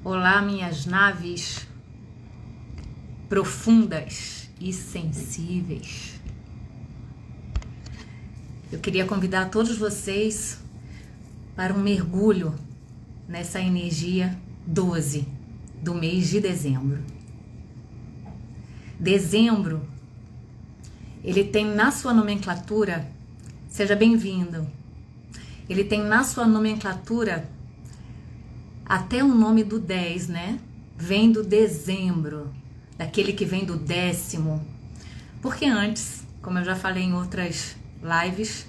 Olá, minhas naves profundas e sensíveis. Eu queria convidar todos vocês para um mergulho nessa energia 12 do mês de dezembro. Dezembro, ele tem na sua nomenclatura, seja bem-vindo, ele tem na sua nomenclatura até o nome do 10, né? Vem do dezembro, daquele que vem do 10º. Porque antes, como eu já falei em outras lives,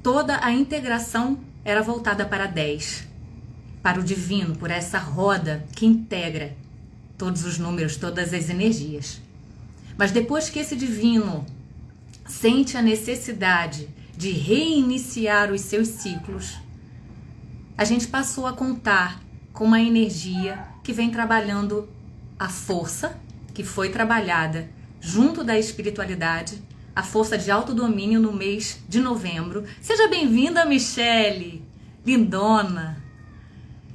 toda a integração era voltada para 10, para o divino, por essa roda que integra todos os números, todas as energias. Mas depois que esse divino sente a necessidade de reiniciar os seus ciclos, a gente passou a contar com uma energia que vem trabalhando a força, que foi trabalhada junto da espiritualidade, a força de autodomínio no mês de novembro. Seja bem-vinda, Michele, lindona,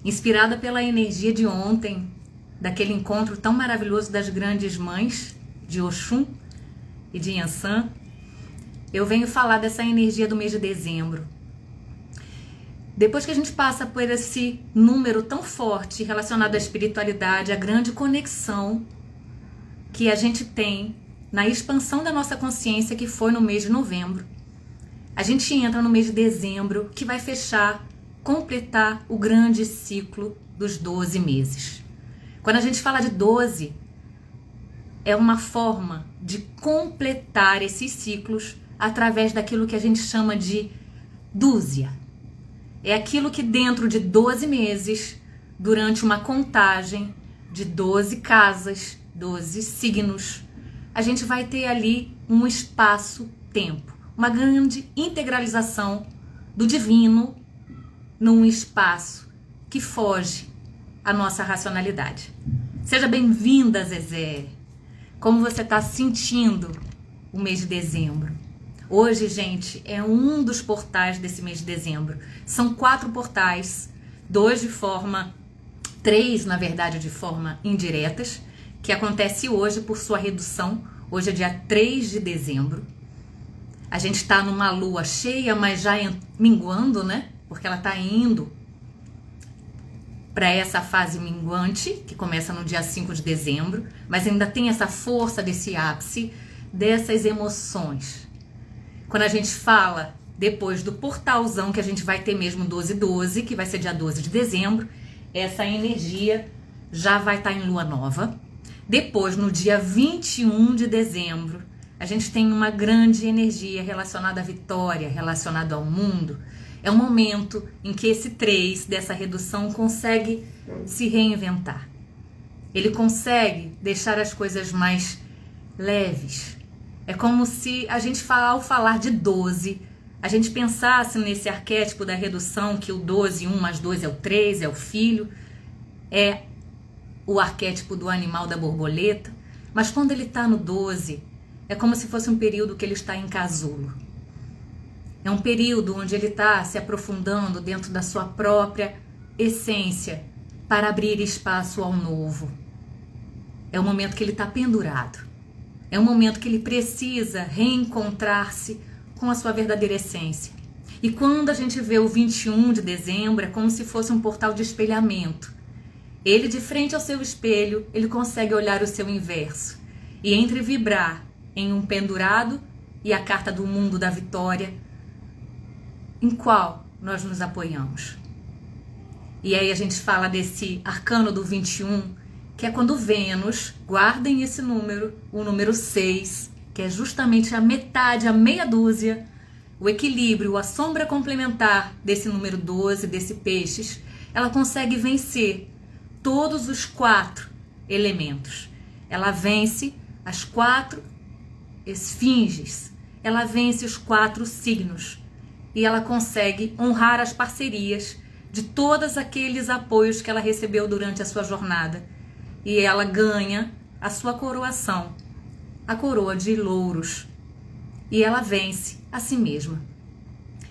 inspirada pela energia de ontem, daquele encontro tão maravilhoso das grandes mães de Oxum e de Yansan. Eu venho falar dessa energia do mês de dezembro. Depois que a gente passa por esse número tão forte relacionado à espiritualidade, a grande conexão que a gente tem na expansão da nossa consciência, que foi no mês de novembro, a gente entra no mês de dezembro, que vai fechar, completar o grande ciclo dos 12 meses. Quando a gente fala de 12, é uma forma de completar esses ciclos através daquilo que a gente chama de dúzia. É aquilo que dentro de 12 meses, durante uma contagem de 12 casas, 12 signos, a gente vai ter ali um espaço-tempo, uma grande integralização do divino num espaço que foge à nossa racionalidade. Seja bem-vinda, Zezé! Como você está sentindo o mês de dezembro? Hoje, gente, é um dos portais desse mês de dezembro. São 4 portais, 3, na verdade, de forma indiretas, que acontece hoje por sua redução. Hoje é dia 3 de dezembro. A gente está numa lua cheia, mas já minguando, né? Porque ela está indo para essa fase minguante, que começa no dia 5 de dezembro, mas ainda tem essa força desse ápice, dessas emoções. Quando a gente fala depois do portalzão que a gente vai ter mesmo 12/12, que vai ser dia 12 de dezembro, essa energia já vai estar em lua nova. Depois, no dia 21 de dezembro, a gente tem uma grande energia relacionada à vitória, relacionada ao mundo. É um momento em que esse 3 dessa redução consegue se reinventar. Ele consegue deixar as coisas mais leves. É como se a gente, ao falar de 12, a gente pensasse nesse arquétipo da redução, que o 12, 1 mais 2 é o 3, é o filho, é o arquétipo do animal da borboleta. Mas quando ele está no 12, é como se fosse um período que ele está em casulo. É um período onde ele está se aprofundando dentro da sua própria essência para abrir espaço ao novo. É o momento que ele está pendurado. É um momento que ele precisa reencontrar-se com a sua verdadeira essência. E quando a gente vê o 21 de dezembro, é como se fosse um portal de espelhamento. Ele, de frente ao seu espelho, ele consegue olhar o seu inverso. E entre vibrar em um pendurado e a carta do mundo da vitória, em qual nós nos apoiamos? E aí a gente fala desse arcano do 21, que é quando Vênus, guardem esse número, o número 6, que é justamente a metade, a meia dúzia, o equilíbrio, a sombra complementar desse número 12, desse peixes, ela consegue vencer todos os 4 elementos. Ela vence as 4 esfinges, ela vence os 4 signos e ela consegue honrar as parcerias de todos aqueles apoios que ela recebeu durante a sua jornada. E ela ganha a sua coroação, a coroa de louros. E ela vence a si mesma.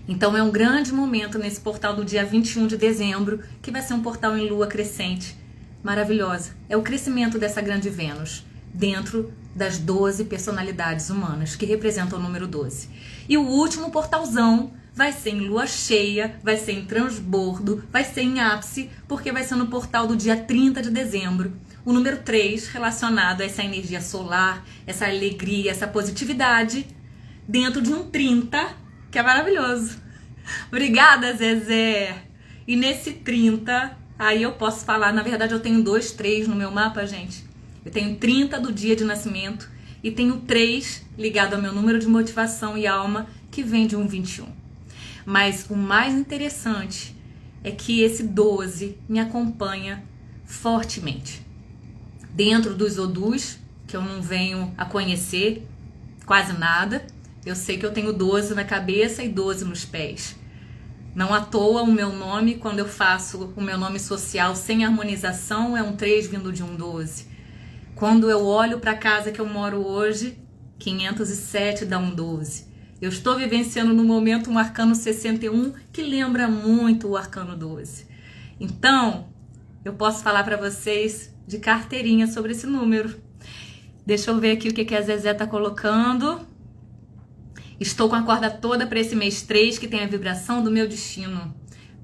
Então é um grande momento nesse portal do dia 21 de dezembro, que vai ser um portal em lua crescente, maravilhosa. É o crescimento dessa grande Vênus, dentro das 12 personalidades humanas, que representam o número 12. E o último portalzão vai ser em lua cheia, vai ser em transbordo, vai ser em ápice, porque vai ser no portal do dia 30 de dezembro. O número 3, relacionado a essa energia solar, essa alegria, essa positividade, dentro de um 30, que é maravilhoso. Obrigada, Zezé! E nesse 30, aí eu posso falar, na verdade eu tenho 2 3 no meu mapa, gente. Eu tenho 30 do dia de nascimento e tenho 3 ligado ao meu número de motivação e alma, que vem de um 21. Mas o mais interessante é que esse 12 me acompanha fortemente. Dentro dos Odus, que eu não venho a conhecer quase nada, eu sei que eu tenho 12 na cabeça e 12 nos pés. Não à toa o meu nome, quando eu faço o meu nome social sem harmonização, é um 3 vindo de um 12. Quando eu olho para a casa que eu moro hoje, 507 dá um 12. Eu estou vivenciando no momento um arcano 61 que lembra muito o arcano 12. Então, eu posso falar para vocês de carteirinha sobre esse número. Deixa eu ver aqui o que a Zezé está colocando. Estou com a corda toda para esse mês 3, que tem a vibração do meu destino.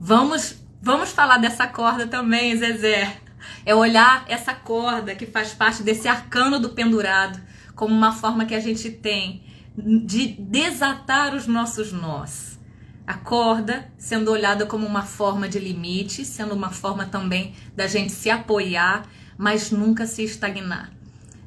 Vamos falar dessa corda também, Zezé. É olhar essa corda que faz parte desse arcano do pendurado como uma forma que a gente tem de desatar os nossos nós. A corda sendo olhada como uma forma de limite, sendo uma forma também da gente se apoiar, mas nunca se estagnar.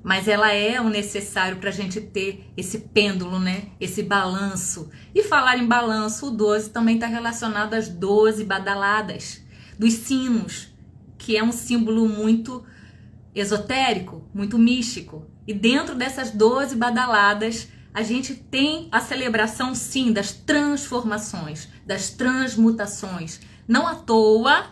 Mas ela é o necessário para a gente ter esse pêndulo, né? Esse balanço. E falar em balanço, o 12 também está relacionado às 12 badaladas dos sinos, que é um símbolo muito esotérico, muito místico. E dentro dessas 12 badaladas, a gente tem a celebração, sim, das transformações, das transmutações. Não à toa,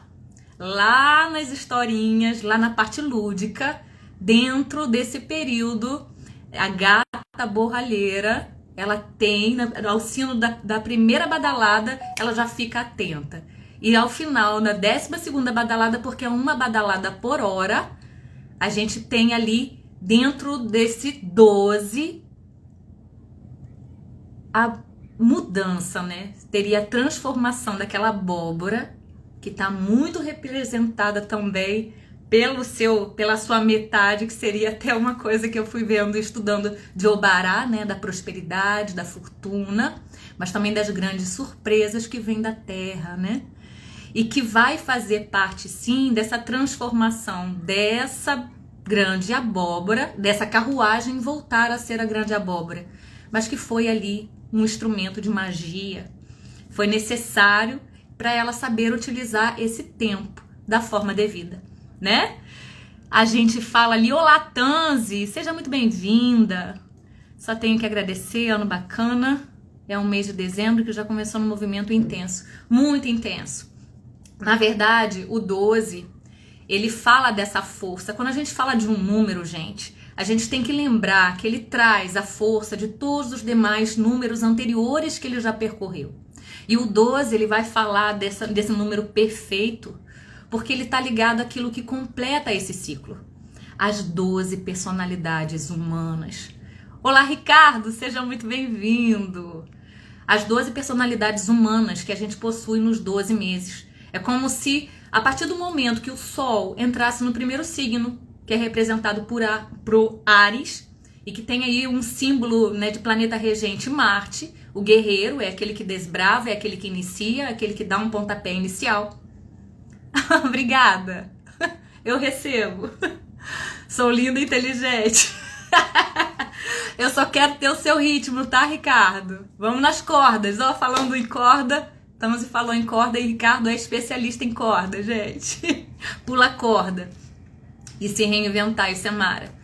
lá nas historinhas, lá na parte lúdica, dentro desse período, a gata borralheira, ela tem, ao sino da primeira badalada, ela já fica atenta. E ao final, na 12ª badalada, porque é uma badalada por hora, a gente tem ali, dentro desse 12, a mudança, né? Teria a transformação daquela abóbora, que está muito representada também pela sua metade, que seria até uma coisa que eu fui vendo, estudando de Obará, né? Da prosperidade, da fortuna, mas também das grandes surpresas que vêm da terra, né? E que vai fazer parte, sim, dessa transformação dessa grande abóbora, dessa carruagem voltar a ser a grande abóbora, mas que foi ali um instrumento de magia. Foi necessário para ela saber utilizar esse tempo da forma devida, né? A gente fala ali, olá Tanzi, seja muito bem-vinda. Só tenho que agradecer, ano bacana. É um mês de dezembro que já começou num movimento intenso, muito intenso. Na verdade, o 12, ele fala dessa força. Quando a gente fala de um número, gente, a gente tem que lembrar que ele traz a força de todos os demais números anteriores que ele já percorreu. E o 12, ele vai falar desse número perfeito, porque ele está ligado àquilo que completa esse ciclo. As 12 personalidades humanas. Olá, Ricardo, seja muito bem-vindo. As 12 personalidades humanas que a gente possui nos 12 meses. É como se, a partir do momento que o Sol entrasse no primeiro signo, que é representado por Áries, e que tem aí um símbolo, né, de planeta regente Marte, o guerreiro é aquele que desbrava, é aquele que inicia, é aquele que dá um pontapé inicial. Obrigada, eu recebo. Sou linda e inteligente. Eu só quero ter o seu ritmo, tá, Ricardo? Vamos nas cordas, ó, falando em corda... Estamos falou em corda e Ricardo é especialista em corda, gente. Pula corda e se reinventar, isso é mara.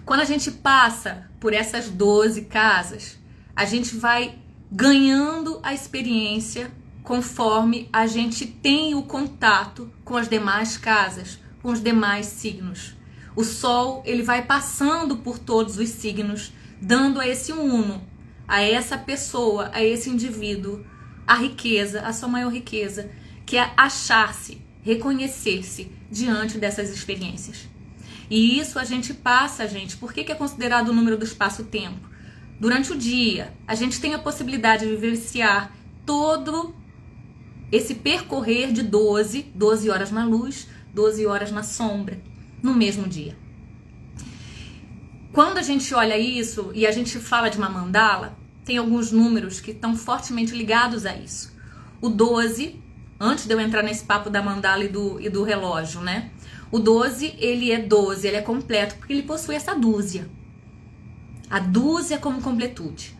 Quando a gente passa por essas 12 casas, a gente vai ganhando a experiência conforme a gente tem o contato com as demais casas, com os demais signos. O Sol, ele vai passando por todos os signos, dando a esse uno, a essa pessoa, a esse indivíduo, a riqueza, a sua maior riqueza, que é achar-se, reconhecer-se diante dessas experiências. E isso a gente passa, gente. Por que é considerado o número do espaço-tempo? Durante o dia, a gente tem a possibilidade de vivenciar todo esse percorrer de 12 horas na luz, 12 horas na sombra, no mesmo dia. Quando a gente olha isso e a gente fala de uma mandala, tem alguns números que estão fortemente ligados a isso. O 12, antes de eu entrar nesse papo da mandala e do relógio, né? O 12, ele é 12, ele é completo, porque ele possui essa dúzia. A dúzia como completude.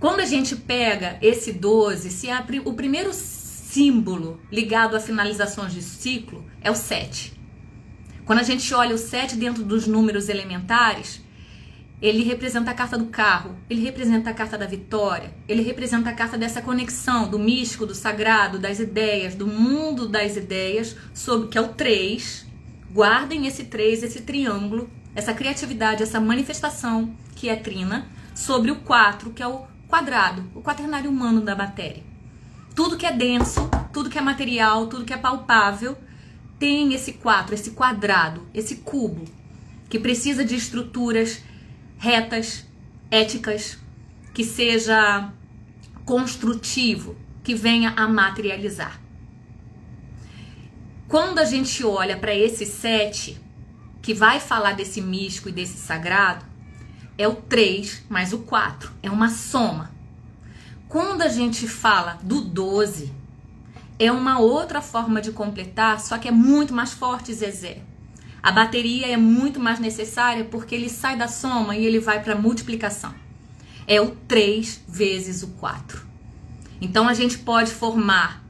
Quando a gente pega esse 12, se abre o primeiro símbolo ligado a finalizações de ciclo é o 7. Quando a gente olha o 7 dentro dos números elementares, ele representa a carta do carro, ele representa a carta da vitória, ele representa a carta dessa conexão do místico, do sagrado, das ideias, do mundo das ideias, que é o 3. Guardem esse 3, esse triângulo, essa criatividade, essa manifestação que é trina, sobre o 4, que é o quadrado, o quaternário humano da matéria. Tudo que é denso, tudo que é material, tudo que é palpável, tem esse 4, esse quadrado, esse cubo, que precisa de estruturas retas, éticas, que seja construtivo, que venha a materializar. Quando a gente olha para esse 7, que vai falar desse místico e desse sagrado, é o 3 mais o 4, é uma soma. Quando a gente fala do 12, é uma outra forma de completar, só que é muito mais forte, Zezé. A bateria é muito mais necessária porque ele sai da soma e ele vai para a multiplicação. É o 3 vezes o 4. Então a gente pode formar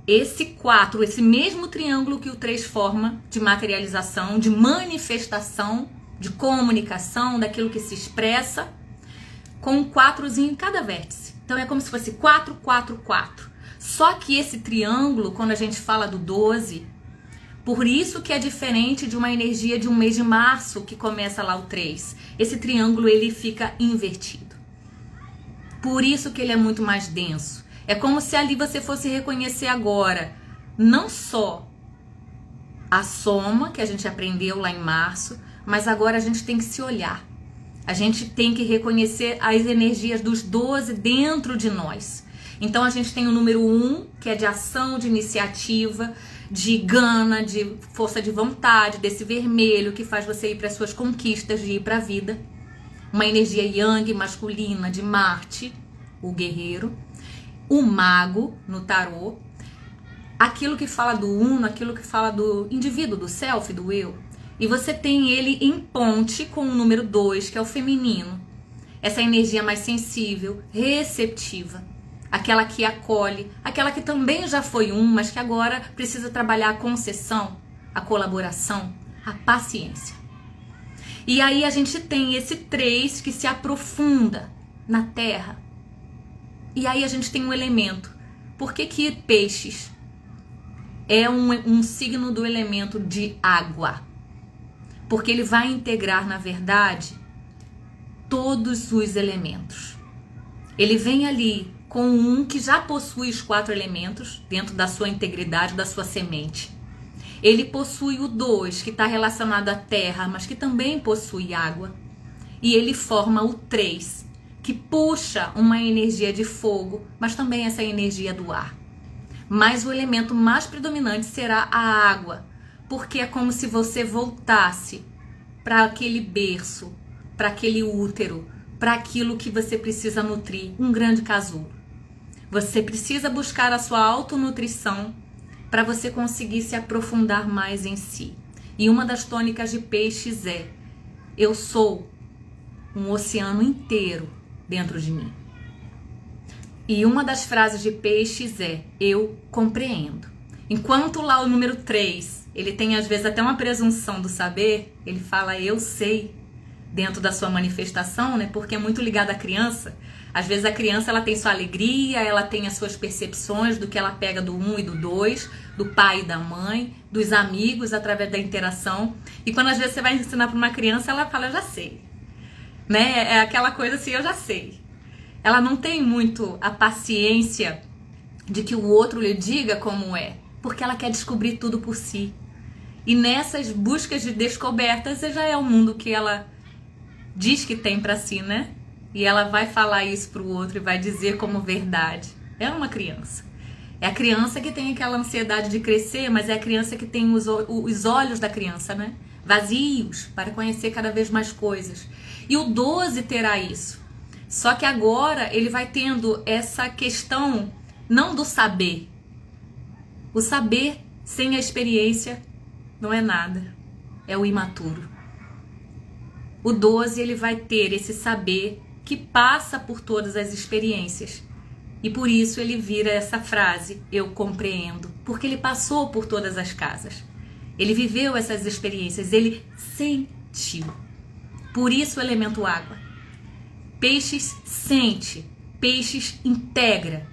esse 4, esse mesmo triângulo que o 3 forma, de materialização, de manifestação, de comunicação, daquilo que se expressa, com um 4zinho em cada vértice. Então é como se fosse 4, 4, 4. Só que esse triângulo, quando a gente fala do 12, por isso que é diferente de uma energia de um mês de março, que começa lá o 3. Esse triângulo, ele fica invertido. Por isso que ele é muito mais denso. É como se ali você fosse reconhecer agora, não só a soma que a gente aprendeu lá em março, mas agora a gente tem que se olhar. A gente tem que reconhecer as energias dos 12 dentro de nós. Então a gente tem o número 1, que é de ação, de iniciativa, de gana, de força de vontade, desse vermelho que faz você ir para as suas conquistas, de ir para a vida. Uma energia yang, masculina, de Marte, o guerreiro. O mago, no tarô. Aquilo que fala do uno, aquilo que fala do indivíduo, do self, do eu. E você tem ele em ponte com o número 2, que é o feminino. Essa energia mais sensível, receptiva. Aquela que acolhe, aquela que também já foi mas que agora precisa trabalhar a concessão, a colaboração, a paciência. E aí a gente tem esse 3 que se aprofunda na terra. E aí a gente tem um elemento. Por que peixes é um signo do elemento de água? Porque ele vai integrar, na verdade, todos os elementos. Ele vem ali com um que já possui os 4 elementos dentro da sua integridade, da sua semente. Ele possui o 2, que está relacionado à terra, mas que também possui água. E ele forma o 3, que puxa uma energia de fogo, mas também essa energia do ar. Mas o elemento mais predominante será a água, porque é como se você voltasse para aquele berço, para aquele útero, para aquilo que você precisa nutrir, um grande casulo. Você precisa buscar a sua autonutrição para você conseguir se aprofundar mais em si. E uma das tônicas de peixes é: eu sou um oceano inteiro dentro de mim. E uma das frases de peixes é: eu compreendo. Enquanto lá o número 3, ele tem às vezes até uma presunção do saber, ele fala eu sei dentro da sua manifestação, né? Porque é muito ligado à criança. Às vezes a criança ela tem sua alegria, ela tem as suas percepções do que ela pega do 1 e do 2, do pai e da mãe, dos amigos através da interação. E quando às vezes você vai ensinar para uma criança, ela fala eu já sei. Né? É aquela coisa assim, eu já sei. ela não tem muito a paciência de que o outro lhe diga como é, porque ela quer descobrir tudo por si. E nessas buscas de descobertas, já é o mundo que ela diz que tem pra si, né? E ela vai falar isso pro outro e vai dizer como verdade. É uma criança. É a criança que tem aquela ansiedade de crescer, mas é a criança que tem os olhos da criança, né? Vazios, para conhecer cada vez mais coisas. E o 12 terá isso. Só que agora ele vai tendo essa questão não do saber. O saber sem a experiência não é nada. É o imaturo. O 12 ele vai ter esse saber que passa por todas as experiências. E por isso ele vira essa frase, eu compreendo. Porque ele passou por todas as casas. Ele viveu essas experiências, ele sentiu. Por isso o elemento água. Peixes sente, peixes integra,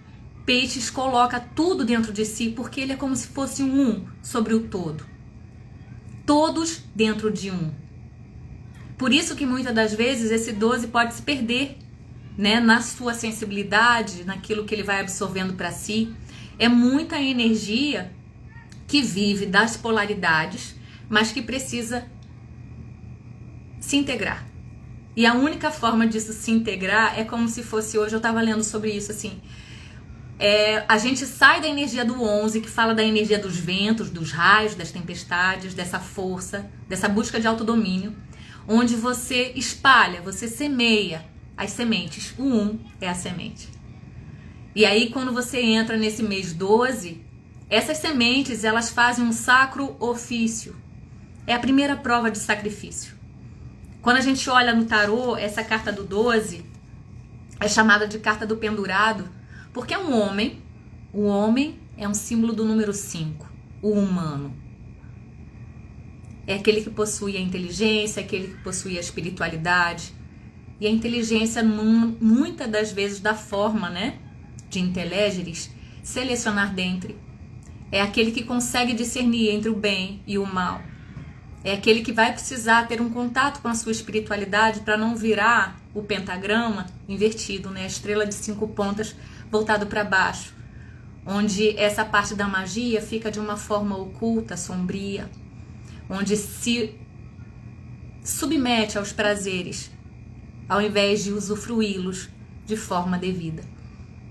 peixes coloca tudo dentro de si, porque ele é como se fosse um sobre o todo. Todos dentro de um. Por isso que muitas das vezes esse 12 pode se perder, né, na sua sensibilidade, naquilo que ele vai absorvendo para si. É muita energia que vive das polaridades, mas que precisa se integrar. E a única forma disso se integrar é como se fosse, hoje eu estava lendo sobre isso, assim, a gente sai da energia do 11, que fala da energia dos ventos, dos raios, das tempestades, dessa força, dessa busca de autodomínio, onde você espalha, você semeia as sementes. O 1 é a semente. E aí quando você entra nesse mês 12, essas sementes, elas fazem um sacro ofício. É a primeira prova de sacrifício. Quando a gente olha no tarô, essa carta do 12 é chamada de carta do pendurado, porque é um homem. O homem é um símbolo do número 5, o humano. É aquele que possui a inteligência, aquele que possui a espiritualidade. E a inteligência, muitas das vezes, da forma, né, de intelegeres, selecionar dentre. É aquele que consegue discernir entre o bem e o mal. É aquele que vai precisar ter um contato com a sua espiritualidade para não virar o pentagrama invertido, né? A estrela de 5 pontas voltado para baixo, onde essa parte da magia fica de uma forma oculta, sombria, onde se submete aos prazeres, ao invés de usufruí-los de forma devida,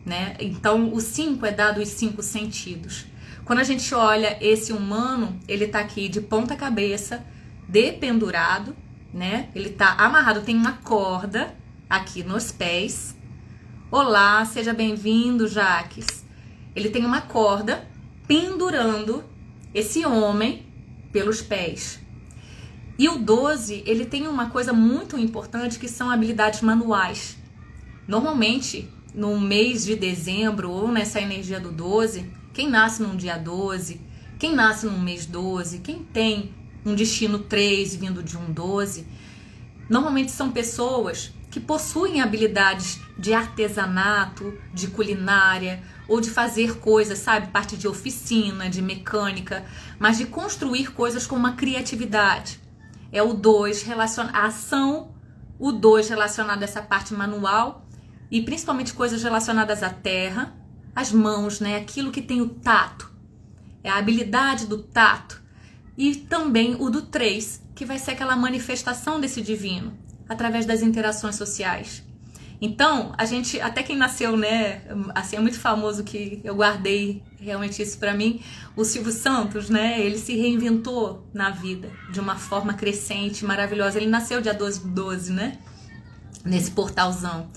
né? Então, o 5 é dado os 5 sentidos. Quando a gente olha esse humano, ele tá aqui de ponta cabeça, dependurado, né? Ele tá amarrado, tem uma corda aqui nos pés. Olá, seja bem-vindo, Jaques. Ele tem uma corda pendurando esse homem pelos pés. E o 12, ele tem uma coisa muito importante que são habilidades manuais. Normalmente, no mês de dezembro ou nessa energia do 12, quem nasce num dia 12, quem nasce num mês 12, quem tem um destino 3 vindo de um 12, normalmente são pessoas que possuem habilidades de artesanato, de culinária, ou de fazer coisas, sabe? Parte de oficina, de mecânica, mas de construir coisas com uma criatividade. É o 2 relacionado à ação, o 2 relacionado a essa parte manual, e principalmente coisas relacionadas à terra, as mãos, né? Aquilo que tem o tato. É a habilidade do tato. E também o do 3, que vai ser aquela manifestação desse divino, através das interações sociais. Então, a gente, até quem nasceu, né? Assim, é muito famoso que eu guardei realmente isso pra mim. O Silvio Santos, né? Ele se reinventou na vida de uma forma crescente, maravilhosa. Ele nasceu dia 12/12, né? Nesse portalzão.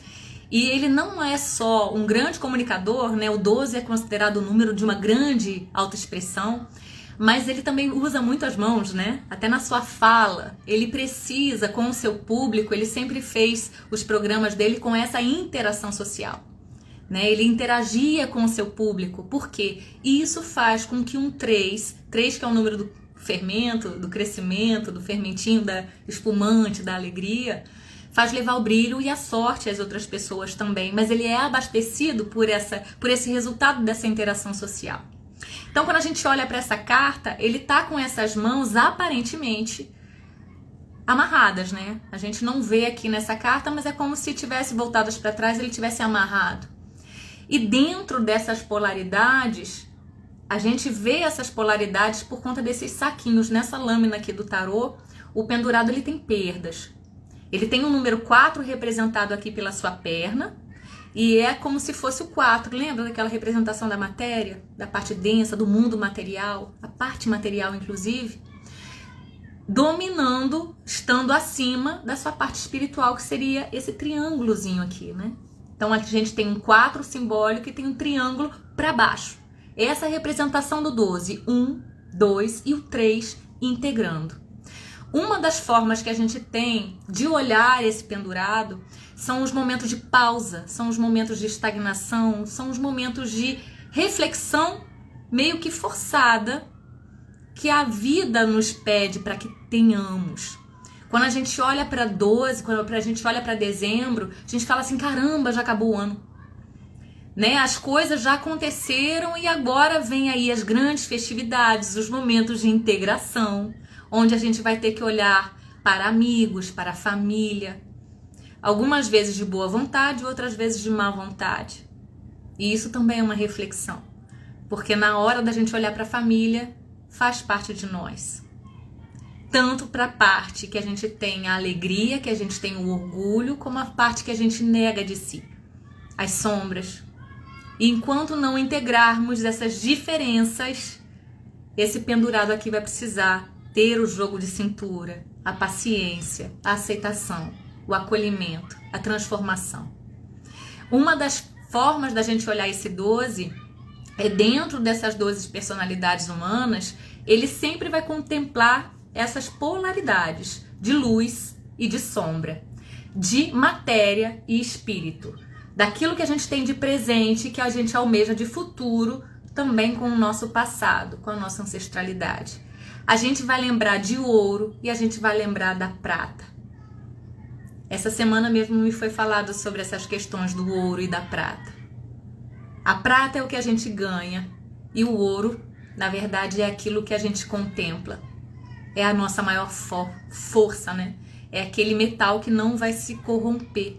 E ele não é só um grande comunicador, né? O 12 é considerado o número de uma grande autoexpressão, mas ele também usa muito as mãos, né? Até na sua fala, ele precisa com o seu público, ele sempre fez os programas dele com essa interação social, né? Ele interagia com o seu público, por quê? E isso faz com que um 3 que é o número do fermento, do crescimento, do fermentinho, da espumante, da alegria, faz levar o brilho e a sorte às outras pessoas também, mas ele é abastecido por esse resultado dessa interação social. Então, quando a gente olha para essa carta, ele tá com essas mãos aparentemente amarradas, né? A gente não vê aqui nessa carta, mas é como se tivesse voltadas para trás, ele tivesse amarrado. E dentro dessas polaridades, a gente vê essas polaridades por conta desses saquinhos. Nessa lâmina aqui do tarô, o pendurado ele tem perdas. Ele tem o número 4 representado aqui pela sua perna, e é como se fosse o 4. Lembra daquela representação da matéria, da parte densa, do mundo material, a parte material inclusive, dominando, estando acima da sua parte espiritual, que seria esse triângulozinho aqui, né? Então aqui a gente tem um 4 simbólico e tem um triângulo para baixo. Essa é a representação do 12, 1, 2 e o 3 integrando. Uma das formas que a gente tem de olhar esse pendurado são os momentos de pausa, são os momentos de estagnação, são os momentos de reflexão meio que forçada que a vida nos pede para que tenhamos. Quando a gente olha para 12, quando a gente olha para dezembro, a gente fala assim, caramba, já acabou o ano. Né? As coisas já aconteceram e agora vem aí as grandes festividades, os momentos de integração, onde a gente vai ter que olhar para amigos, para a família, algumas vezes de boa vontade, outras vezes de má vontade. E isso também é uma reflexão, porque na hora da gente olhar para a família, faz parte de nós. Tanto para a parte que a gente tem a alegria, que a gente tem o orgulho, como a parte que a gente nega de si, as sombras. E enquanto não integrarmos essas diferenças, esse pendurado aqui vai precisar ter o jogo de cintura, a paciência, a aceitação, o acolhimento, a transformação. Uma das formas da gente olhar esse 12 é dentro dessas 12 personalidades humanas, ele sempre vai contemplar essas polaridades de luz e de sombra, de matéria e espírito, daquilo que a gente tem de presente, que a gente almeja de futuro, também com o nosso passado, com a nossa ancestralidade. A gente vai lembrar de ouro e a gente vai lembrar da prata. Essa semana mesmo me foi falado sobre essas questões do ouro e da prata. A prata é o que a gente ganha e o ouro, na verdade, é aquilo que a gente contempla. É a nossa maior força, né? É aquele metal que não vai se corromper.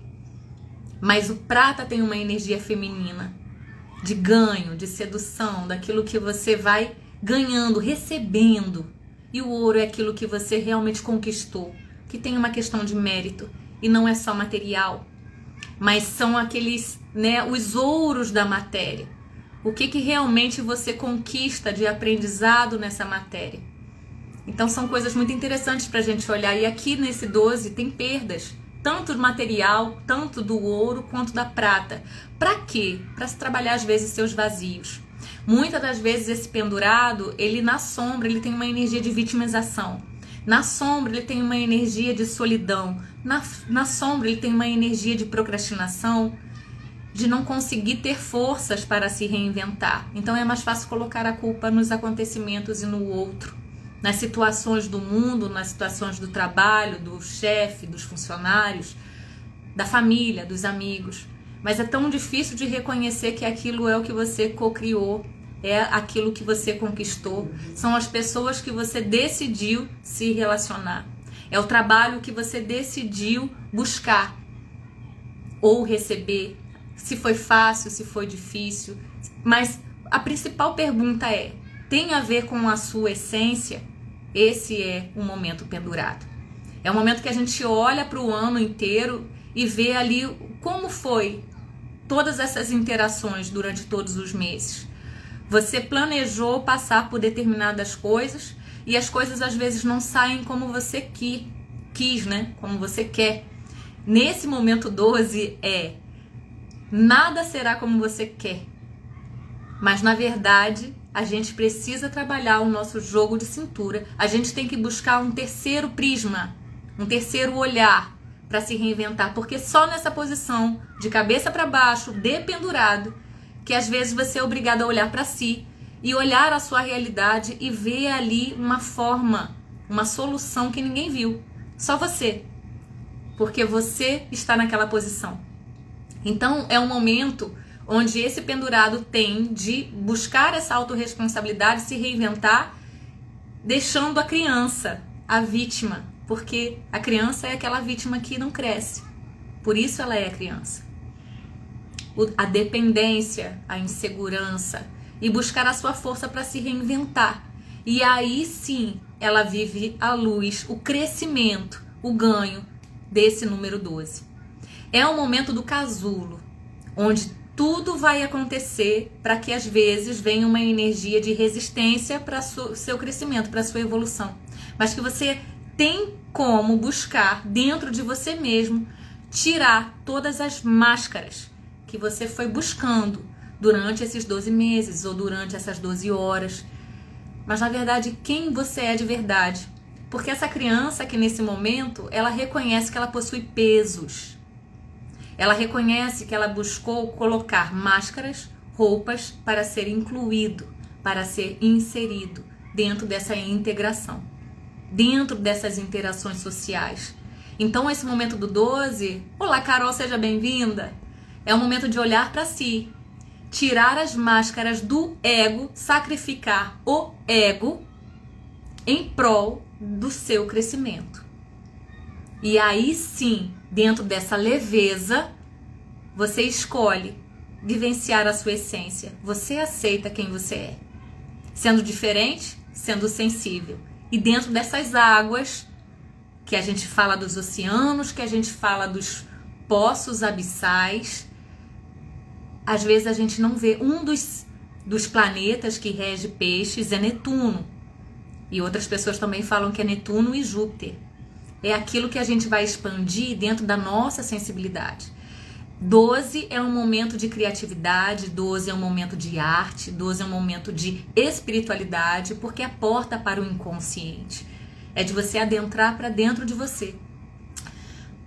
Mas o prata tem uma energia feminina, de ganho, de sedução, daquilo que você vai ganhando, recebendo. E o ouro é aquilo que você realmente conquistou, que tem uma questão de mérito. E não é só material, mas são aqueles, né, os ouros da matéria. O que realmente você conquista de aprendizado nessa matéria. Então são coisas muito interessantes para a gente olhar. E aqui nesse 12 tem perdas, tanto do material, tanto do ouro quanto da prata. Para quê? Para se trabalhar às vezes seus vazios. Muitas das vezes esse pendurado, ele na sombra, ele tem uma energia de vitimização. Na sombra ele tem uma energia de solidão. Na sombra ele tem uma energia de procrastinação, de não conseguir ter forças para se reinventar. Então é mais fácil colocar a culpa nos acontecimentos e no outro. Nas situações do mundo, nas situações do trabalho, do chefe, dos funcionários, da família, dos amigos. Mas é tão difícil de reconhecer que aquilo é o que você co-criou, é aquilo que você conquistou, são as pessoas que você decidiu se relacionar, é o trabalho que você decidiu buscar ou receber, se foi fácil, se foi difícil. Mas a principal pergunta é, tem a ver com a sua essência? Esse é um momento pendurado. É um momento que a gente olha para o ano inteiro e vê ali como foi todas essas interações durante todos os meses. Você planejou passar por determinadas coisas e as coisas às vezes não saem como você quis, né? Como você quer. Nesse momento 12 nada será como você quer. Mas na verdade, a gente precisa trabalhar o nosso jogo de cintura. A gente tem que buscar um terceiro prisma, um terceiro olhar para se reinventar, porque só nessa posição de cabeça para baixo, dependurado, que às vezes você é obrigado a olhar para si e olhar a sua realidade e ver ali uma forma, uma solução que ninguém viu, só você, porque você está naquela posição. Então é um momento onde esse pendurado tem de buscar essa autorresponsabilidade, se reinventar, deixando a criança, a vítima, porque a criança é aquela vítima que não cresce. Por isso ela é criança. A dependência, a insegurança e buscar a sua força para se reinventar. E aí sim, ela vive a luz, o crescimento, o ganho desse número 12. É o momento do casulo, onde tudo vai acontecer para que às vezes venha uma energia de resistência para o seu crescimento, para a sua evolução. Mas que você tem como buscar dentro de você mesmo, tirar todas as máscaras que você foi buscando durante esses 12 meses ou durante essas 12 horas. Mas na verdade, quem você é de verdade? Porque essa criança que nesse momento, ela reconhece que ela possui pesos. Ela reconhece que ela buscou colocar máscaras, roupas para ser incluído, para ser inserido dentro dessa integração, dentro dessas interações sociais. Então esse momento do 12, olá Carol, seja bem-vinda, é o momento de olhar para si, tirar as máscaras do ego, sacrificar o ego em prol do seu crescimento. E aí sim, dentro dessa leveza, você escolhe vivenciar a sua essência. Você aceita quem você é. Sendo diferente, sendo sensível. E dentro dessas águas, que a gente fala dos oceanos, que a gente fala dos poços abissais, às vezes a gente não vê. Um dos planetas que rege peixes é Netuno. E outras pessoas também falam que é Netuno e Júpiter. É aquilo que a gente vai expandir dentro da nossa sensibilidade. 12 é um momento de criatividade, 12 é um momento de arte, 12 é um momento de espiritualidade, porque é a porta para o inconsciente. É de você adentrar para dentro de você.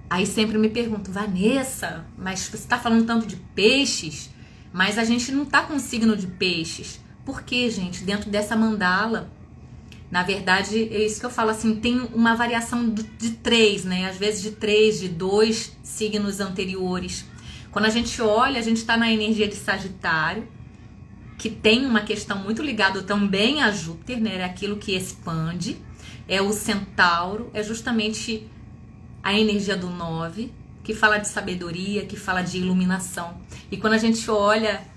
Aí sempre me pergunto, Vanessa, mas você está falando tanto de peixes, mas a gente não está com signo de peixes. Por quê, gente? Dentro dessa mandala, na verdade, é isso que eu falo, assim, tem uma variação de 3, né? Às vezes de 3, de 2 signos anteriores. Quando a gente olha, a gente está na energia de Sagitário, que tem uma questão muito ligada também a Júpiter, né? É aquilo que expande. É o Centauro, é justamente a energia do 9, que fala de sabedoria, que fala de iluminação. E quando a gente olha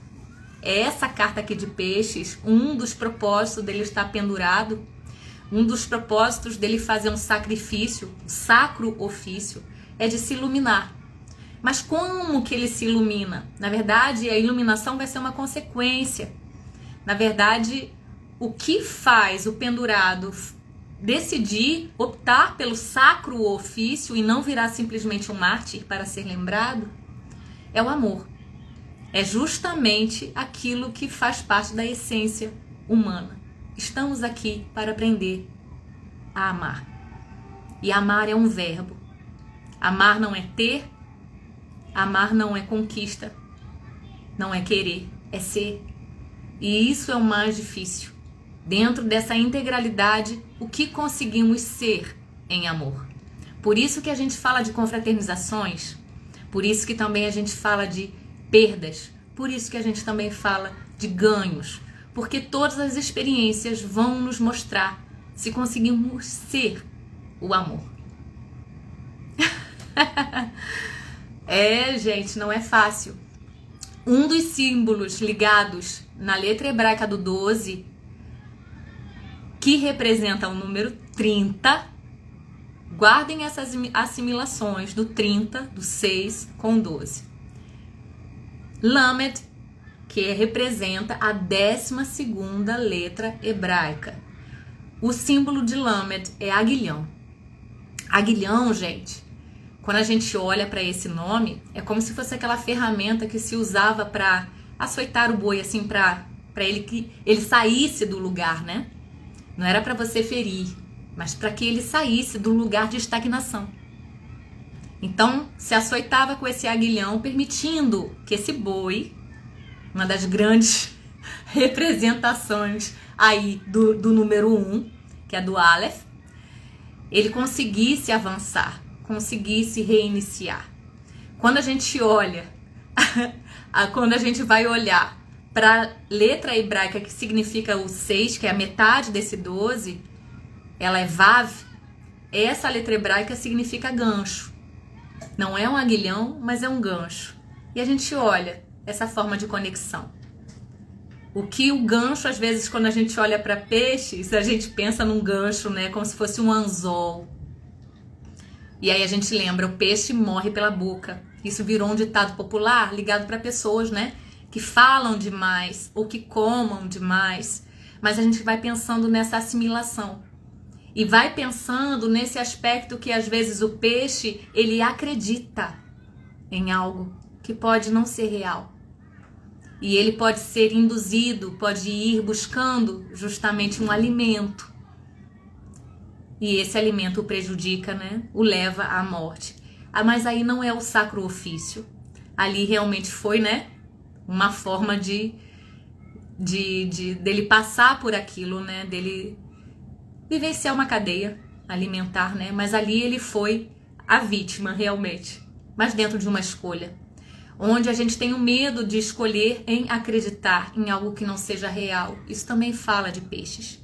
essa carta aqui de peixes, um dos propósitos dele estar pendurado, um dos propósitos dele fazer um sacrifício, um sacro ofício, é de se iluminar. Mas como que ele se ilumina? Na verdade, a iluminação vai ser uma consequência. Na verdade, o que faz o pendurado decidir optar pelo sacro ofício e não virar simplesmente um mártir para ser lembrado é o amor. É justamente aquilo que faz parte da essência humana. Estamos aqui para aprender a amar. E amar é um verbo. Amar não é ter, amar não é conquista, não é querer, é ser. E isso é o mais difícil. Dentro dessa integralidade, o que conseguimos ser em amor. Por isso que a gente fala de confraternizações, por isso que também a gente fala de perdas, por isso que a gente também fala de ganhos, porque todas as experiências vão nos mostrar se conseguimos ser o amor. Gente, não é fácil. Um dos símbolos ligados na letra hebraica do 12, que representa o número 30, guardem essas assimilações do 30, do 6 com 12. Lamed, que representa a 12ª letra hebraica. O símbolo de Lamed é aguilhão. Aguilhão, gente, quando a gente olha para esse nome, é como se fosse aquela ferramenta que se usava para açoitar o boi, assim, para ele que ele saísse do lugar, né? Não era para você ferir, mas para que ele saísse do lugar de estagnação. Então, se açoitava com esse aguilhão, permitindo que esse boi, uma das grandes representações aí do número 1, que é do Aleph, ele conseguisse avançar, conseguisse reiniciar. Quando a gente olha, quando a gente vai olhar para a letra hebraica que significa o 6, que é a metade desse 12, ela é Vav, Essa letra hebraica significa gancho. Não é um aguilhão, mas é um gancho. E a gente olha essa forma de conexão. O que o gancho, às vezes, quando a gente olha para peixes, a gente pensa num gancho, né? Como se fosse um anzol. E aí a gente lembra, o peixe morre pela boca. Isso virou um ditado popular ligado para pessoas, né? Que falam demais ou que comam demais. Mas a gente vai pensando nessa assimilação. E vai pensando nesse aspecto que, às vezes, o peixe, ele acredita em algo que pode não ser real. E ele pode ser induzido, pode ir buscando justamente um alimento. E esse alimento o prejudica, né? O leva à morte. Mas aí não é o sacro ofício. Ali realmente foi, né? Uma forma dele passar por aquilo, né? Dele vivenciar uma cadeia alimentar, né? Mas ali ele foi a vítima, realmente. Mas dentro de uma escolha. Onde a gente tem o medo de escolher em acreditar em algo que não seja real. Isso também fala de peixes.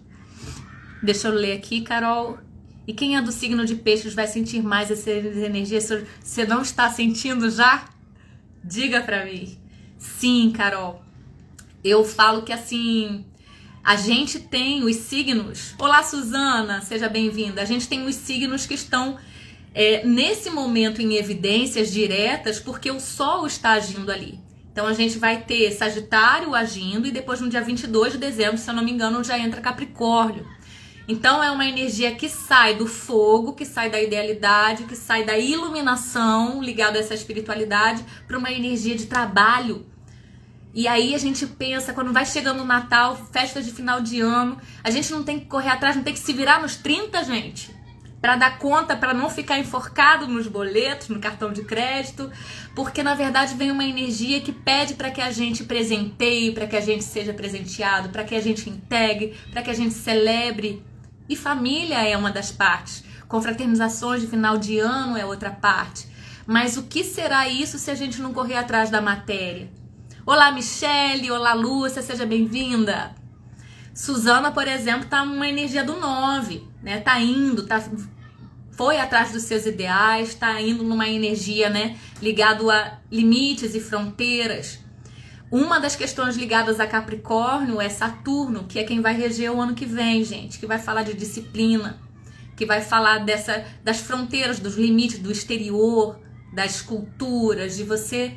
Deixa eu ler aqui, Carol. E quem é do signo de peixes vai sentir mais essas energias? Você não está sentindo já? Diga pra mim. Sim, Carol. Eu falo que assim, a gente tem os signos. Olá, Suzana, seja bem-vinda. A gente tem os signos que estão nesse momento em evidências diretas porque o Sol está agindo ali. Então a gente vai ter Sagitário agindo e depois no dia 22 de dezembro, se eu não me engano, já entra Capricórnio. Então é uma energia que sai do fogo, que sai da idealidade, que sai da iluminação ligada a essa espiritualidade para uma energia de trabalho. E aí a gente pensa, quando vai chegando o Natal, festa de final de ano, a gente não tem que correr atrás, não tem que se virar nos 30, gente, para dar conta, para não ficar enforcado nos boletos, no cartão de crédito, porque na verdade vem uma energia que pede para que a gente presenteie, para que a gente seja presenteado, para que a gente integre, para que a gente celebre. E família é uma das partes. Confraternizações de final de ano é outra parte. Mas o que será isso se a gente não correr atrás da matéria? Olá, Michele. Olá, Lúcia. Seja bem-vinda. Suzana, por exemplo, tá numa energia do 9, né? Tá indo, foi atrás dos seus ideais, tá indo numa energia, né, ligado a limites e fronteiras. Uma das questões ligadas a Capricórnio é Saturno, que é quem vai reger o ano que vem, gente, que vai falar de disciplina, que vai falar das fronteiras, dos limites, do exterior, das culturas, de você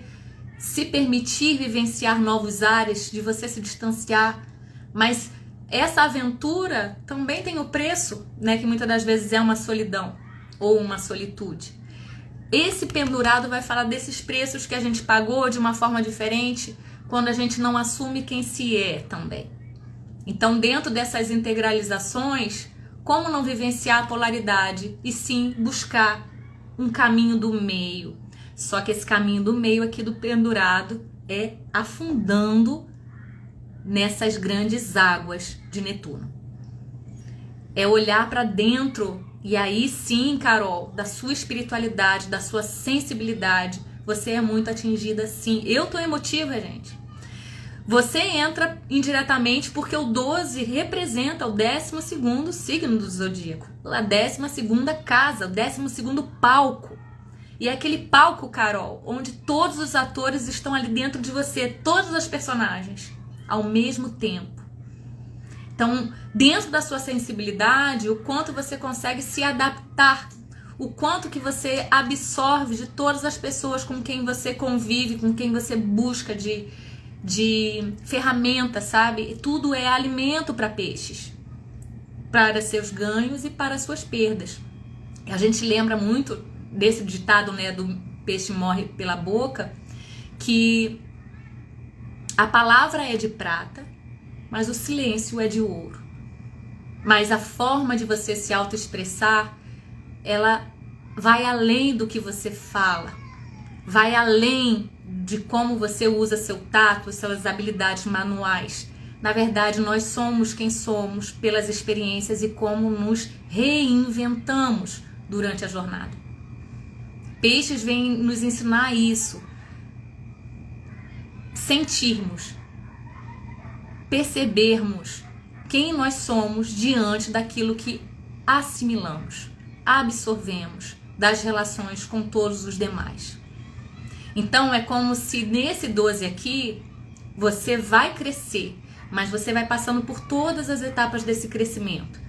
se permitir vivenciar novos ares, de você se distanciar. Mas essa aventura também tem o preço, né, que muitas das vezes é uma solidão ou uma solitude. Esse pendurado vai falar desses preços que a gente pagou de uma forma diferente, quando a gente não assume quem se é também. Então, dentro dessas integralizações, como não vivenciar a polaridade e sim buscar um caminho do meio? Só que esse caminho do meio aqui do pendurado é afundando nessas grandes águas de Netuno. É olhar para dentro e aí sim, Carol, da sua espiritualidade, da sua sensibilidade, você é muito atingida sim. Eu tô emotiva, gente. Você entra indiretamente porque o 12 representa o 12º signo do zodíaco, a 12ª casa, o 12º palco. E é aquele palco, Carol, onde todos os atores estão ali dentro de você, todos os personagens, ao mesmo tempo. Então, dentro da sua sensibilidade, o quanto você consegue se adaptar, o quanto que você absorve de todas as pessoas com quem você convive, com quem você busca de ferramenta, sabe? Tudo é alimento para peixes, para seus ganhos e para suas perdas. A gente lembra muito desse ditado, né, do peixe morre pela boca, que a palavra é de prata, mas o silêncio é de ouro. Mas a forma de você se autoexpressar, ela vai além do que você fala, vai além de como você usa seu tato, suas habilidades manuais. Na verdade, nós somos quem somos pelas experiências e como nos reinventamos durante a jornada. Peixes vêm nos ensinar isso. Sentirmos, percebermos quem nós somos diante daquilo que assimilamos. absorvemos das relações com todos os demais. Então é como se nesse 12 aqui, você vai crescer, mas você vai passando por todas as etapas desse crescimento.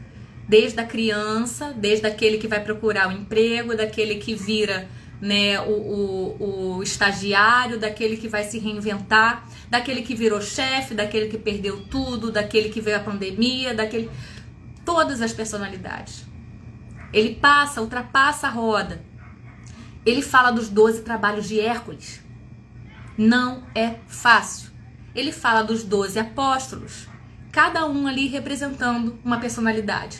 Desde a criança, desde aquele que vai procurar o emprego, daquele que vira, né, o estagiário, daquele que vai se reinventar, daquele que virou chefe, daquele que perdeu tudo, daquele que veio a pandemia, daquele... Todas as personalidades. Ele ultrapassa a roda. Ele fala dos 12 trabalhos de Hércules. Não é fácil. Ele fala dos 12 apóstolos, cada um ali representando uma personalidade.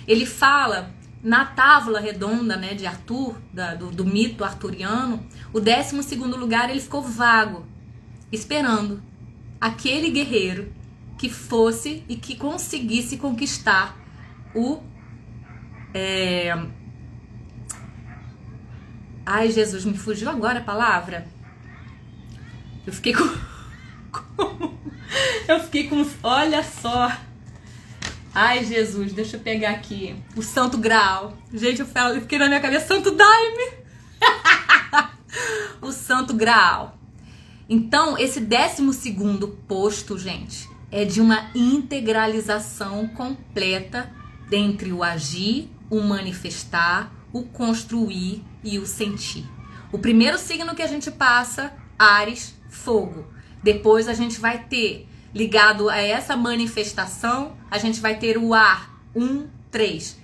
Ele fala na tábua redonda, né, de Arthur, do mito arturiano, o 12º lugar ele ficou vago, esperando aquele guerreiro que fosse e que conseguisse conquistar Ai, Jesus, me fugiu agora a palavra. Eu fiquei com... Olha só. Ai, Jesus, deixa eu pegar aqui. O Santo Graal. Gente, eu fiquei na minha cabeça, Santo Daime. O Santo Graal. Então, esse 12º posto, gente, é de uma integralização completa entre o agir, o manifestar, o construir e o sentir. O primeiro signo que a gente passa, Áries, fogo. Depois a gente vai ter, ligado a essa manifestação, a gente vai ter o ar, 1, 3,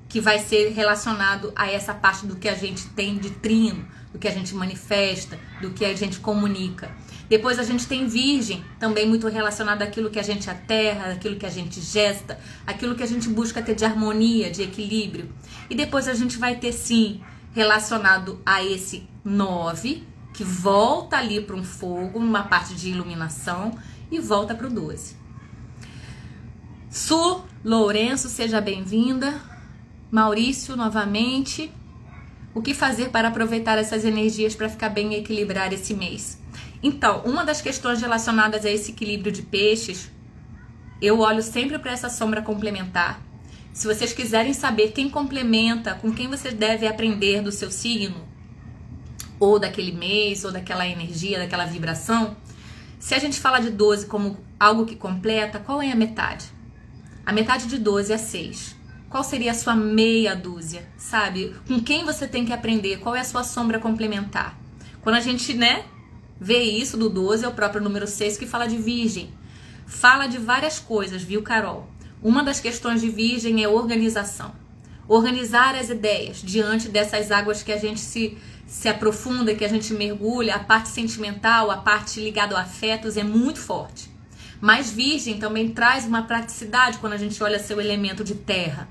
que vai ser relacionado a essa parte do que a gente tem de trino, do que a gente manifesta, do que a gente comunica. Depois a gente tem Virgem, também muito relacionado àquilo que a gente aterra, àquilo que a gente gesta, aquilo que a gente busca ter de harmonia, de equilíbrio. E depois a gente vai ter, sim, relacionado a esse 9, que volta ali para um fogo, numa parte de iluminação, e volta para o 12. Su Lourenço, seja bem-vinda. Maurício, novamente. O que fazer para aproveitar essas energias para ficar bem e equilibrar esse mês? Então, uma das questões relacionadas a esse equilíbrio de peixes, eu olho sempre para essa sombra complementar. Se vocês quiserem saber quem complementa, com quem vocês devem aprender do seu signo, ou daquele mês, ou daquela energia, daquela vibração, se a gente fala de 12 como algo que completa, qual é a metade? A metade de 12 é 6. Qual seria a sua meia dúzia, sabe? Com quem você tem que aprender? Qual é a sua sombra complementar? Quando a gente, né, vê isso do 12, é o próprio número 6 que fala de Virgem. Fala de várias coisas, viu, Carol? Uma das questões de Virgem é organização. Organizar as ideias diante dessas águas que a gente se aprofunda, que a gente mergulha. A parte sentimental, a parte ligada a afetos é muito forte. Mas Virgem também traz uma praticidade quando a gente olha seu elemento de terra.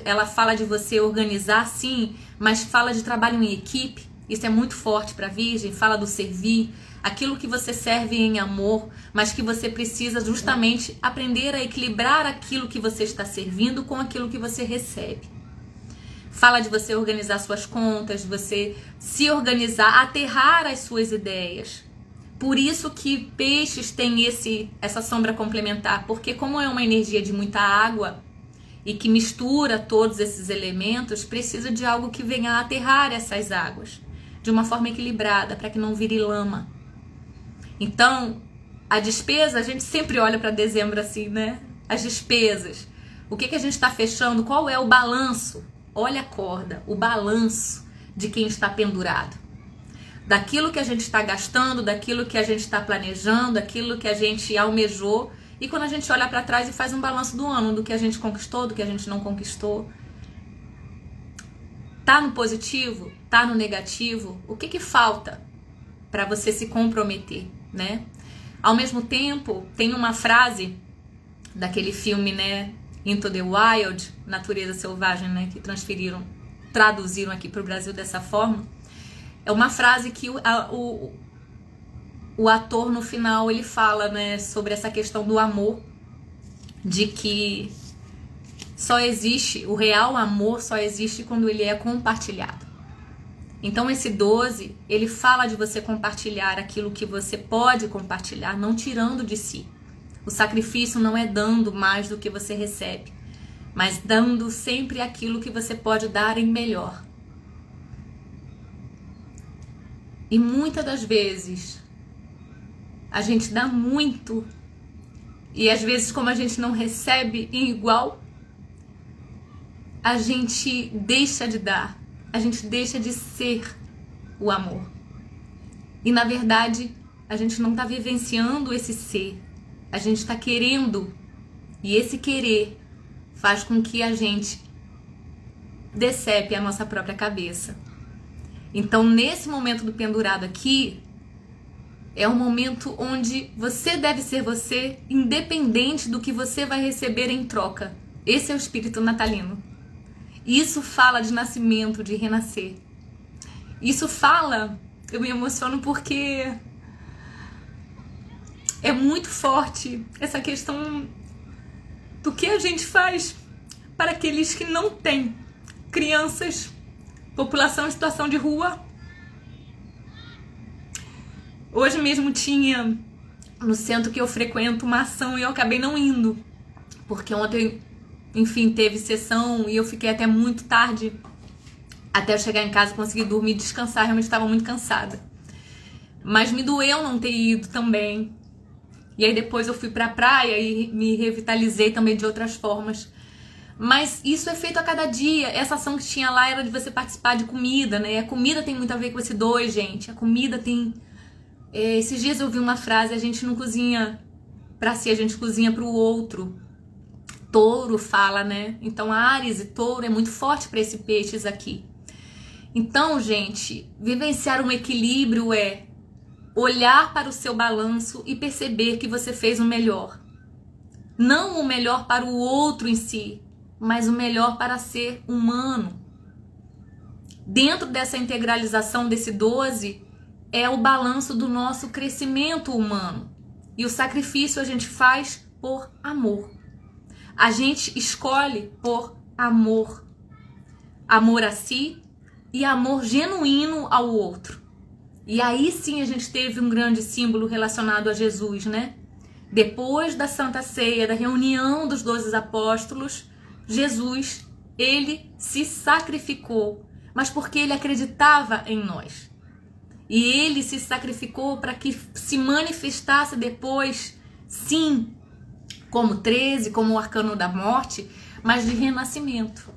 Ela fala de você organizar, sim, mas fala de trabalho em equipe. Isso é muito forte para Virgem. Fala do servir, aquilo que você serve em amor, mas que você precisa justamente aprender a equilibrar aquilo que você está servindo com aquilo que você recebe. Fala de você organizar suas contas, de você se organizar, aterrar as suas ideias. Por isso que peixes tem essa sombra complementar, porque como é uma energia de muita água e que mistura todos esses elementos, precisa de algo que venha a aterrar essas águas de uma forma equilibrada, para que não vire lama. Então, a despesa, a gente sempre olha para dezembro assim, né? As despesas. O que a gente está fechando? Qual é o balanço? Olha a corda, o balanço de quem está pendurado. Daquilo que a gente está gastando, daquilo que a gente está planejando, daquilo que a gente almejou. E quando a gente olha para trás e faz um balanço do ano, do que a gente conquistou, do que a gente não conquistou. Tá no positivo? Tá no negativo? O que falta para você se comprometer, né? Ao mesmo tempo, tem uma frase daquele filme, né, Into the Wild, Natureza Selvagem, né, que traduziram aqui para o Brasil dessa forma. É uma frase que o ator no final ele fala, né, sobre essa questão do amor, de que só existe, o real amor só existe quando ele é compartilhado. Então esse 12, ele fala de você compartilhar aquilo que você pode compartilhar, não tirando de si. O sacrifício não é dando mais do que você recebe, mas dando sempre aquilo que você pode dar em melhor. E muitas das vezes a gente dá muito e às vezes, como a gente não recebe em igual, a gente deixa de dar, a gente deixa de ser o amor. E na verdade, a gente não está vivenciando esse ser, a gente está querendo, e esse querer faz com que a gente decepe a nossa própria cabeça. Então, nesse momento do pendurado aqui, é um momento onde você deve ser você, independente do que você vai receber em troca. Esse é o espírito natalino. Isso fala de nascimento, de renascer. Isso fala, eu me emociono porque é muito forte essa questão do que a gente faz para aqueles que não têm, crianças, população em situação de rua. Hoje mesmo tinha no centro que eu frequento uma ação e eu acabei não indo, porque ontem, enfim, teve sessão e eu fiquei até muito tarde, até eu chegar em casa, conseguir dormir e descansar, realmente estava muito cansada. Mas me doeu não ter ido também. E aí depois eu fui pra praia e me revitalizei também de outras formas. Mas isso é feito a cada dia. Essa ação que tinha lá era de você participar de comida, né? A comida tem muito a ver com esse dois, gente. A comida tem... esses dias eu ouvi uma frase, a gente não cozinha pra si, a gente cozinha pro outro. Touro fala, né? Então Áries e Touro é muito forte para esses peixes aqui. Então, gente, vivenciar um equilíbrio é olhar para o seu balanço e perceber que você fez o melhor. Não o melhor para o outro em si, mas o melhor para ser humano. Dentro dessa integralização desse 12 é o balanço do nosso crescimento humano. E o sacrifício a gente faz por amor. A gente escolhe por amor. Amor a si e amor genuíno ao outro. E aí sim a gente teve um grande símbolo relacionado a Jesus, né? Depois da Santa Ceia, da reunião dos 12 apóstolos, Jesus, ele se sacrificou, mas porque ele acreditava em nós. E ele se sacrificou para que se manifestasse depois, sim, como 13, como o arcano da morte, mas de renascimento.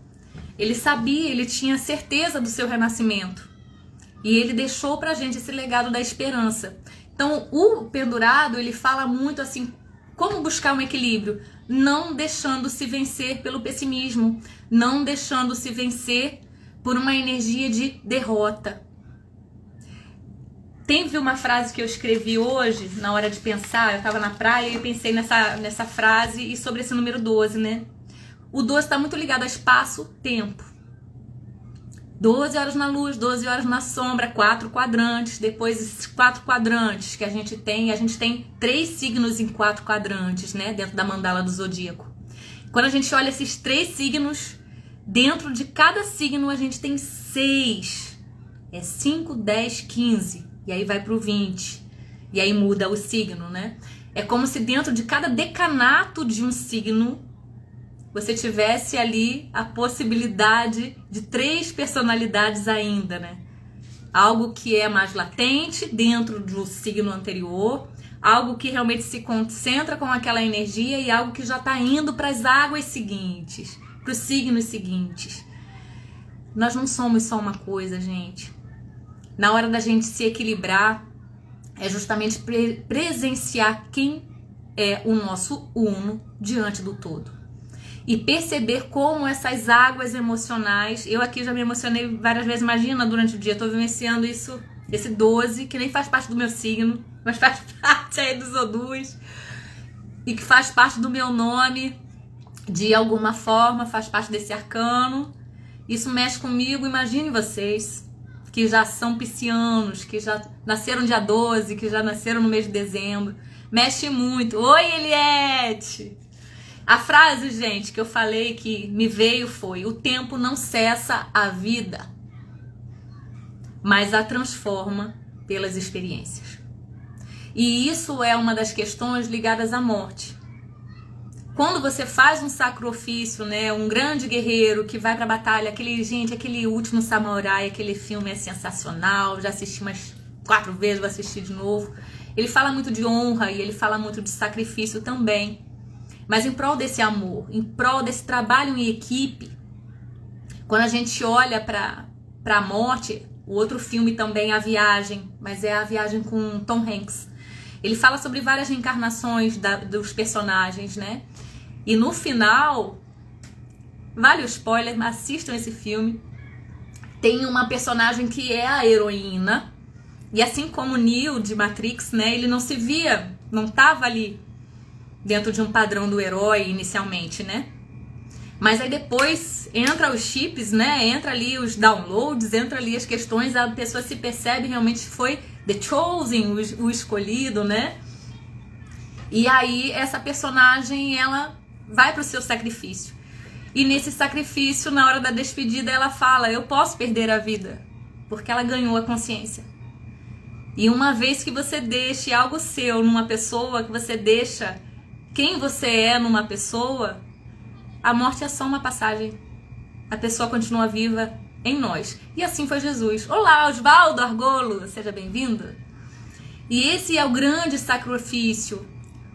Ele sabia, ele tinha certeza do seu renascimento. E ele deixou pra gente esse legado da esperança. Então, o pendurado, ele fala muito assim, como buscar um equilíbrio, não deixando-se vencer pelo pessimismo, não deixando-se vencer por uma energia de derrota. Teve uma frase que eu escrevi hoje, na hora de pensar, eu estava na praia e pensei nessa frase e sobre esse número 12, né? O 12 está muito ligado a espaço, tempo. 12 horas na luz, 12 horas na sombra, 4 quadrantes. Depois, esses 4 quadrantes que a gente tem 3 signos em 4 quadrantes, né? Dentro da mandala do zodíaco. Quando a gente olha esses 3 signos, dentro de cada signo a gente tem 6. É 5, 10, 15. E aí vai pro 20. E aí muda o signo, né? É como se dentro de cada decanato de um signo você tivesse ali a possibilidade de 3 personalidades ainda, né? Algo que é mais latente dentro do signo anterior, algo que realmente se concentra com aquela energia e algo que já está indo para as águas seguintes, para os signos seguintes. Nós não somos só uma coisa, gente. Na hora da gente se equilibrar, é justamente presenciar quem é o nosso uno diante do todo. E perceber como essas águas emocionais... Eu aqui já me emocionei várias vezes, imagina, durante o dia. Estou vivenciando isso, esse 12, que nem faz parte do meu signo, mas faz parte aí dos Odus. E que faz parte do meu nome, de alguma forma, faz parte desse arcano. Isso mexe comigo, imagine vocês, que já são piscianos, que já nasceram dia 12, que já nasceram no mês de dezembro. Mexe muito. Oi, Eliette! A frase, gente, que eu falei que me veio foi: o tempo não cessa a vida, mas a transforma pelas experiências. E isso é uma das questões ligadas à morte. Quando você faz um sacrifício, né, um grande guerreiro que vai pra batalha, aquele Último Samurai, aquele filme é sensacional, já assisti umas 4 vezes, vou assistir de novo. Ele fala muito de honra e ele fala muito de sacrifício também. Mas em prol desse amor, em prol desse trabalho em equipe, quando a gente olha pra a morte, o outro filme também, A Viagem, mas é A Viagem com Tom Hanks. Ele fala sobre várias reencarnações dos personagens, né? E no final, vale o spoiler, assistam esse filme. Tem uma personagem que é a heroína. E assim como o Neo de Matrix, né? Ele não se via, não estava ali dentro de um padrão do herói inicialmente, né? Mas aí depois entra os chips, né? Entra ali os downloads, entra ali as questões, a pessoa se percebe realmente foi The Chosen, o escolhido, né? E aí essa personagem, ela vai pro seu sacrifício. E nesse sacrifício, na hora da despedida, ela fala, eu posso perder a vida, porque ela ganhou a consciência. E uma vez que você deixe algo seu numa pessoa, que você deixa quem você é numa pessoa, a morte é só uma passagem. A pessoa continua viva em nós. E assim foi Jesus. Olá, Osvaldo Argolo, seja bem-vindo. E esse é o grande sacrifício,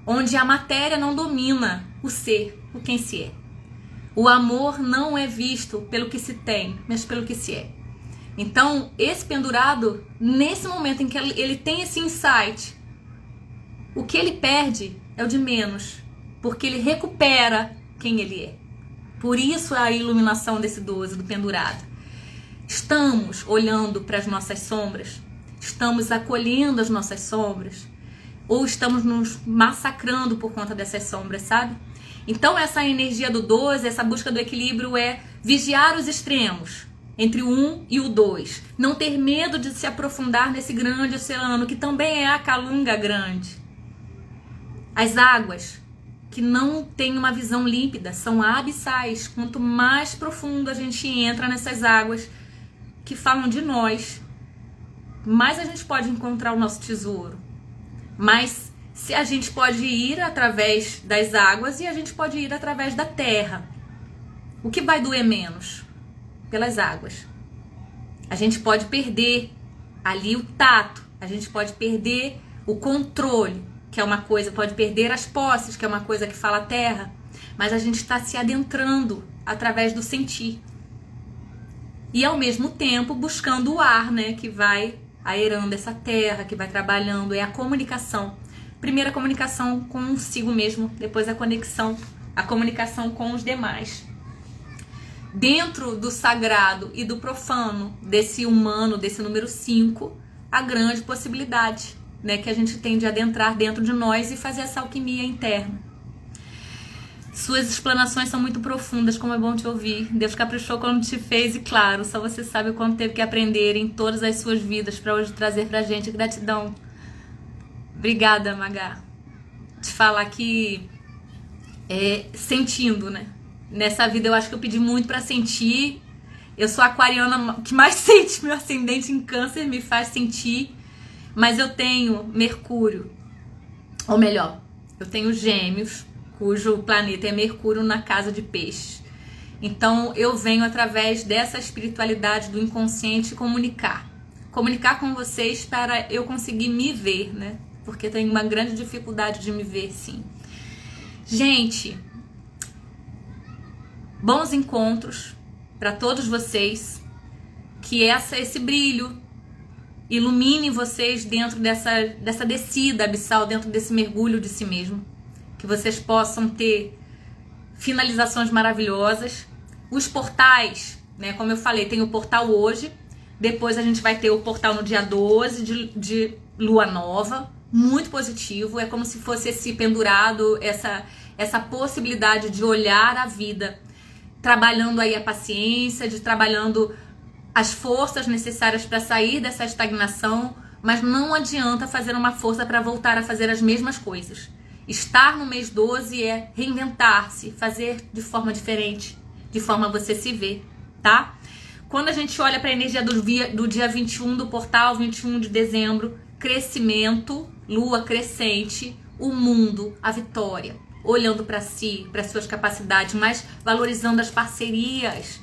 onde a matéria não domina o ser, o quem se é. O amor não é visto pelo que se tem, mas pelo que se é. Então, esse pendurado, nesse momento em que ele tem esse insight, o que ele perde é o de menos, porque ele recupera quem ele é. Por isso a iluminação desse 12, do pendurado. Estamos olhando para as nossas sombras, estamos acolhendo as nossas sombras, ou estamos nos massacrando por conta dessas sombras, sabe? Então essa energia do 12, essa busca do equilíbrio é vigiar os extremos, entre o 1 e o 2. Não ter medo de se aprofundar nesse grande oceano, que também é a Calunga grande. As águas que não têm uma visão límpida são abissais. Quanto mais profundo a gente entra nessas águas que falam de nós, mais a gente pode encontrar o nosso tesouro. Mas se a gente pode ir através das águas e a gente pode ir através da terra, o que vai doer menos? Pelas águas. A gente pode perder ali o tato, a gente pode perder o controle, que é uma coisa, pode perder as posses, que é uma coisa que fala a terra, mas a gente está se adentrando através do sentir. E ao mesmo tempo buscando o ar, né, que vai aerando essa terra, que vai trabalhando, é a comunicação. Primeiro a comunicação consigo mesmo, depois a comunicação com os demais. Dentro do sagrado e do profano, desse humano, desse número 5, a grande possibilidade, né, que a gente tem de adentrar dentro de nós e fazer essa alquimia interna. Suas explanações são muito profundas, como é bom te ouvir. Deus caprichou quando te fez e, claro, só você sabe o quanto teve que aprender em todas as suas vidas para hoje trazer pra gente. Gratidão. Obrigada, Magá. Te falar que sentindo, né? Nessa vida eu acho que eu pedi muito pra sentir. Eu sou a aquariana que mais sente. Meu ascendente em Câncer me faz sentir. Mas eu tenho Mercúrio. Ou melhor, eu tenho Gêmeos, cujo planeta é Mercúrio na casa de Peixes. Então eu venho através dessa espiritualidade do inconsciente comunicar com vocês para eu conseguir me ver, né? Porque tenho uma grande dificuldade de me ver, sim. Gente, bons encontros para todos vocês, que esse brilho ilumine vocês dentro dessa descida abissal, dentro desse mergulho de si mesmo. Que vocês possam ter finalizações maravilhosas. Os portais, né, como eu falei, tem o portal hoje, depois a gente vai ter o portal no dia 12 de lua nova, muito positivo, é como se fosse esse pendurado, essa possibilidade de olhar a vida, trabalhando aí a paciência, trabalhando as forças necessárias para sair dessa estagnação, mas não adianta fazer uma força para voltar a fazer as mesmas coisas. Estar no mês 12 é reinventar-se, fazer de forma diferente, de forma a você se ver, tá? Quando a gente olha para a energia do dia 21 do portal, 21 de dezembro, crescimento, lua crescente, o mundo, a vitória. olhando para si, para suas capacidades, mas valorizando as parcerias.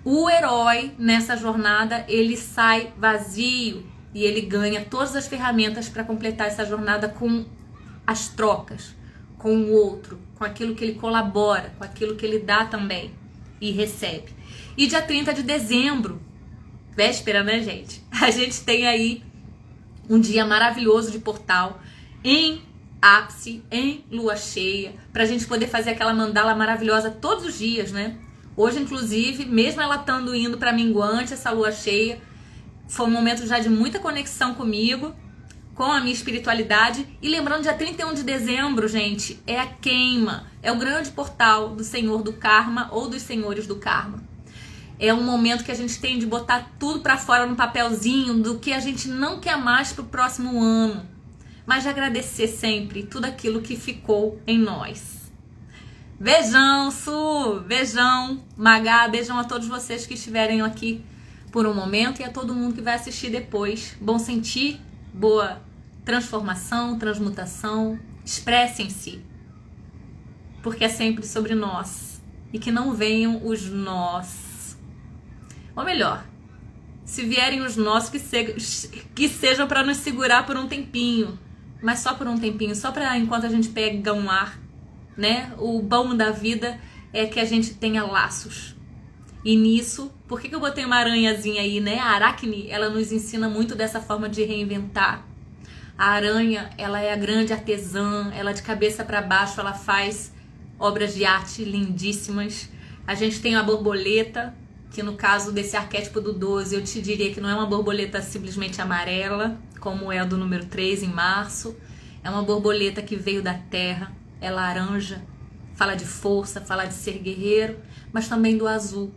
O herói nessa jornada, ele sai vazio e ele ganha todas as ferramentas para completar essa jornada com as trocas, com o outro, com aquilo que ele colabora, com aquilo que ele dá também e recebe. E dia 30 de dezembro, véspera, né, gente? A gente tem aí um dia maravilhoso de portal em ápice, em lua cheia, pra gente poder fazer aquela mandala maravilhosa todos os dias, né? Hoje, inclusive, mesmo ela estando indo pra minguante, essa lua cheia, foi um momento já de muita conexão comigo, com a minha espiritualidade. E lembrando, dia 31 de dezembro, gente, é a queima, é o grande portal do Senhor do Karma ou dos Senhores do Karma. É um momento que a gente tem de botar tudo pra fora no papelzinho do que a gente não quer mais pro próximo ano, mas de agradecer sempre tudo aquilo que ficou em nós. Beijão, Su! Beijão, Magá! Beijão a todos vocês que estiverem aqui por um momento e a todo mundo que vai assistir depois. Bom sentir, boa transformação, transmutação. Expressem-se, porque é sempre sobre nós. E que não venham os nós. Ou melhor, se vierem os nós, que sejam para nos segurar por um tempinho. Mas só por um tempinho, só para enquanto a gente pega um ar, né? O bom da vida é que a gente tenha laços. E nisso, por que eu botei uma aranhazinha aí, né? A Aracne, ela nos ensina muito dessa forma de reinventar. A aranha, ela é a grande artesã, ela de cabeça para baixo, ela faz obras de arte lindíssimas. A gente tem a borboleta, que no caso desse arquétipo do 12, eu te diria que não é uma borboleta simplesmente amarela, como é a do número 3 em março. É uma borboleta que veio da terra, é laranja, fala de força, fala de ser guerreiro, mas também do azul.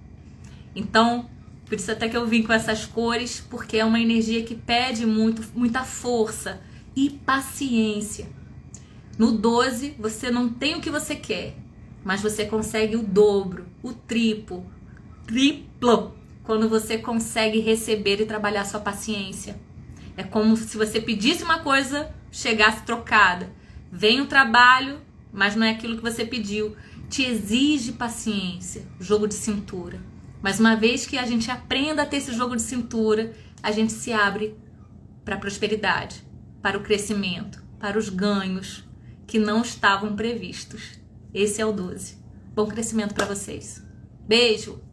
Então, por isso até que eu vim com essas cores, porque é uma energia que pede muita força e paciência. No 12, você não tem o que você quer, mas você consegue o dobro, o triplo, quando você consegue receber e trabalhar sua paciência. É como se você pedisse uma coisa, chegasse trocada. Vem o trabalho, mas não é aquilo que você pediu. Te exige paciência, jogo de cintura. Mas uma vez que a gente aprenda a ter esse jogo de cintura, a gente se abre para a prosperidade, para o crescimento, para os ganhos que não estavam previstos. Esse é o 12. Bom crescimento para vocês. Beijo!